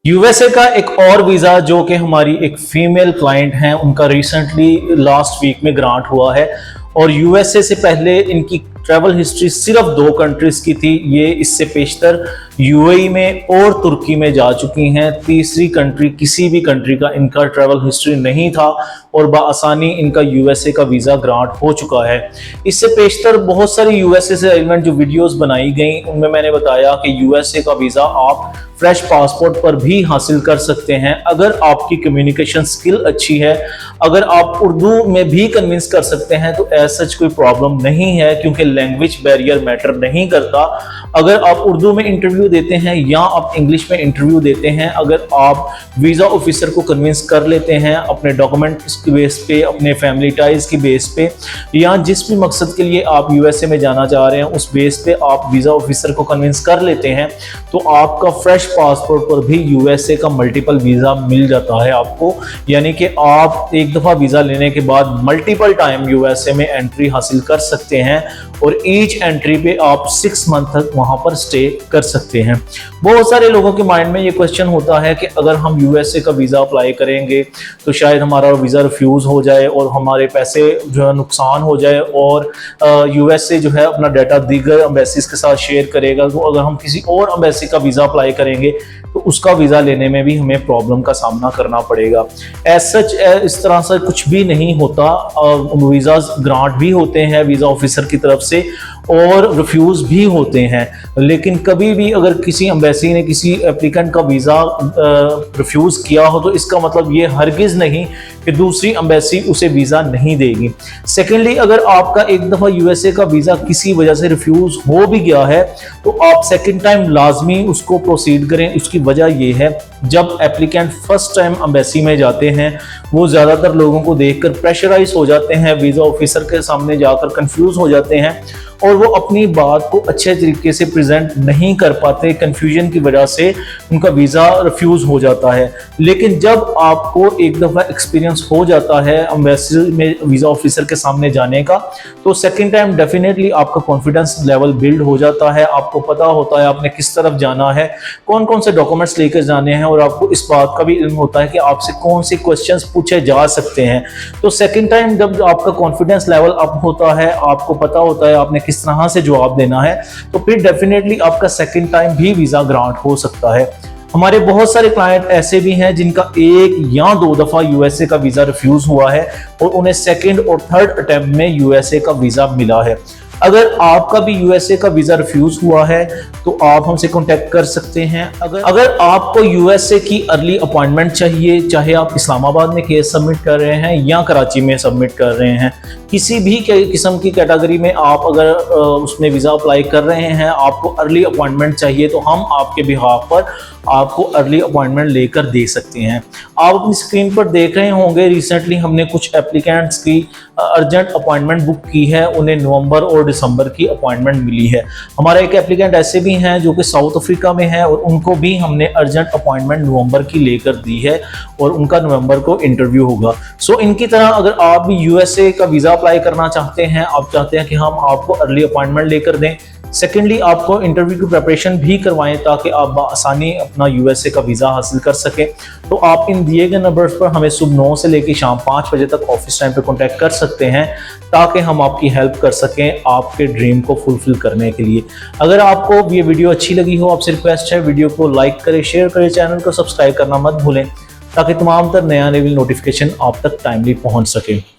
USA का एक और वीज़ा जो कि हमारी एक फीमेल क्लाइंट हैं उनका रिसेंटली लास्ट वीक में ग्रांट हुआ है। और यूएसए से पहले इनकी ट्रैवल हिस्ट्री सिर्फ 2 कंट्रीज की थी। ये इससे पेशतर यूएई में और तुर्की में जा चुकी हैं। तीसरी कंट्री किसी भी कंट्री का इनका ट्रैवल हिस्ट्री नहीं था और बआसानी इनका यूएसए का वीज़ा ग्रांट हो चुका है। इससे पेशतर बहुत सारी यूएसए से रिलेवेंट जो वीडियोस बनाई गई उनमें मैंने बताया कि यूएसए का वीज़ा आप फ्रेश पासपोर्ट पर भी हासिल कर सकते हैं अगर आपकी कम्युनिकेशन स्किल अच्छी है। अगर आप उर्दू में भी कन्विंस कर सकते हैं तो ऐसा कोई प्रॉब्लम नहीं है, क्योंकि लैंग्वेज बैरियर मैटर नहीं करता। अगर आप उर्दू में इंटरव्यू देते हैं या आप इंग्लिश में इंटरव्यू देते हैं, अगर आप वीज़ा ऑफिसर को कन्विंस कर लेते हैं अपने डॉक्यूमेंट्स की बेस पे, अपने फैमिली टाइज की बेस पे, या जिस भी मकसद के लिए आप यूएसए में जाना चाह रहे हैं उस बेस पे आप वीज़ा ऑफिसर को कन्विंस कर लेते हैं, तो आपका फ्रेश पासपोर्ट पर भी यूएसए का मल्टीपल वीज़ा मिल जाता है आपको। यानी कि आप एक दफ़ा वीज़ा लेने के बाद मल्टीपल टाइम यूएसए में एंट्री हासिल कर सकते हैं और ईच एंट्री पे आप 6 मंथ तक वहां पर स्टे कर सकते हैं। बहुत सारे लोगों के माइंड में ये क्वेश्चन होता है कि अगर हम यूएसए का वीज़ा अप्लाई करेंगे तो शायद हमारा वीज़ा रिफ्यूज़ हो जाए और हमारे पैसे जो है नुकसान हो जाए, और यूएसए जो है अपना डाटा दीगर एम्बेसीज के साथ शेयर करेगा। तो अगर हम किसी और एम्बेसी का वीज़ा अप्लाई करेंगे तो उसका वीज़ा लेने में भी हमें प्रॉब्लम का सामना करना पड़ेगा। एज सच इस तरह से कुछ भी नहीं होता। वीज़ा ग्रांट भी होते हैं वीज़ा ऑफिसर की तरफ से और रिफ्यूज़ भी होते हैं, लेकिन कभी भी अगर किसी एम्बेसी ने किसी एप्लीकेंट का वीज़ा रिफ्यूज़ किया हो तो इसका मतलब ये हरगिज़ नहीं कि दूसरी एम्बेसी उसे वीज़ा नहीं देगी। सेकेंडली, अगर आपका एक दफ़ा यूएसए का वीज़ा किसी वजह से रिफ्यूज़ हो भी गया है तो आप सेकेंड टाइम लाजमी उसको प्रोसीड करें। उसकी वजह यह है, जब एप्लीकेंट फर्स्ट टाइम एम्बेसी में जाते हैं वो ज़्यादातर लोगों को देखकर प्रेशराइज हो जाते हैं, वीज़ा ऑफिसर के सामने जाकर कंफ्यूज हो जाते हैं और वो अपनी बात को अच्छे तरीके से प्रेजेंट नहीं कर पाते। कंफ्यूजन की वजह से उनका वीज़ा रिफ्यूज़ हो जाता है। लेकिन जब आपको एक दफ़ा एक्सपीरियंस हो जाता है एम्बेसी में वीज़ा ऑफिसर के सामने जाने का, तो सेकेंड टाइम डेफिनेटली आपका कॉन्फिडेंस लेवल बिल्ड हो जाता है। आपको पता होता है आपने किस तरफ जाना है, कौन कौन से डॉक्यूमेंट्स लेकर जाने हैं, और आपको इस बात का भी इल्म होता है कि आपसे कौन से क्वेश्चंस पूछे जा सकते हैं। तो सेकेंड टाइम जब आपका कॉन्फिडेंस लेवल अप होता है, आपको पता होता है आपने किस तरह से जवाब देना है, तो फिर डेफिनेटली आपका सेकेंड टाइम भी वीज़ा ग्रांट हो सकता है। हमारे बहुत सारे क्लाइंट ऐसे भी हैं जिनका 1 या 2 दफ़ा यूएसए का वीज़ा रिफ्यूज़ हुआ है और उन्हें सेकेंड और थर्ड अटेम्प्ट में यूएसए का वीज़ा मिला है। अगर आपका भी यूएसए का वीज़ा रिफ्यूज़ हुआ है तो आप हमसे कांटेक्ट कर सकते हैं। अगर आपको यूएसए की अर्ली अपॉइंटमेंट चाहिए, चाहे आप इस्लामाबाद में केस सबमिट कर रहे हैं या कराची में सबमिट कर रहे हैं, किसी भी किस्म की कैटेगरी में आप अगर उसमें वीज़ा अप्लाई कर रहे हैं, आपको अर्ली अपॉइंटमेंट चाहिए तो हम आपके बिहाफ पर आपको अर्ली अपॉइंटमेंट लेकर दे सकते हैं। आप अपनी स्क्रीन पर देख रहे होंगे रिसेंटली हमने कुछ एप्लीकेंट्स की अर्जेंट अपॉइंटमेंट बुक की है, उन्हें नवंबर और दिसंबर की अपॉइंटमेंट मिली है। हमारा एक एप्लीकेंट ऐसे भी हैं जो कि साउथ अफ्रीका में है और उनको भी हमने अर्जेंट अपॉइंटमेंट नवंबर की लेकर दी है और उनका नवंबर को इंटरव्यू होगा। सो इनकी तरह अगर आप भी यूएसए का वीज़ा अप्लाई करना चाहते हैं, आप चाहते हैं कि हम आपको अर्ली अपॉइंटमेंट लेकर दें, सेकेंडली आपको इंटरव्यू की प्रिपरेशन भी करवाएं ताकि आप आसानी अपना यूएसए का वीज़ा हासिल कर सकें, तो आप इन दिए गए नंबर्स पर हमें सुबह 9 से लेकर शाम 5 बजे तक ऑफिस टाइम पे कांटेक्ट कर सकते हैं ताकि हम आपकी हेल्प कर सकें आपके ड्रीम को फुलफिल करने के लिए। अगर आपको ये वीडियो अच्छी लगी हो, आपसे रिक्वेस्ट है वीडियो को लाइक करें, शेयर करें, चैनल को सब्सक्राइब करना मत भूलें ताकि तमाम तर नया नई नोटिफिकेशन आप तक टाइमली पहुँच सके।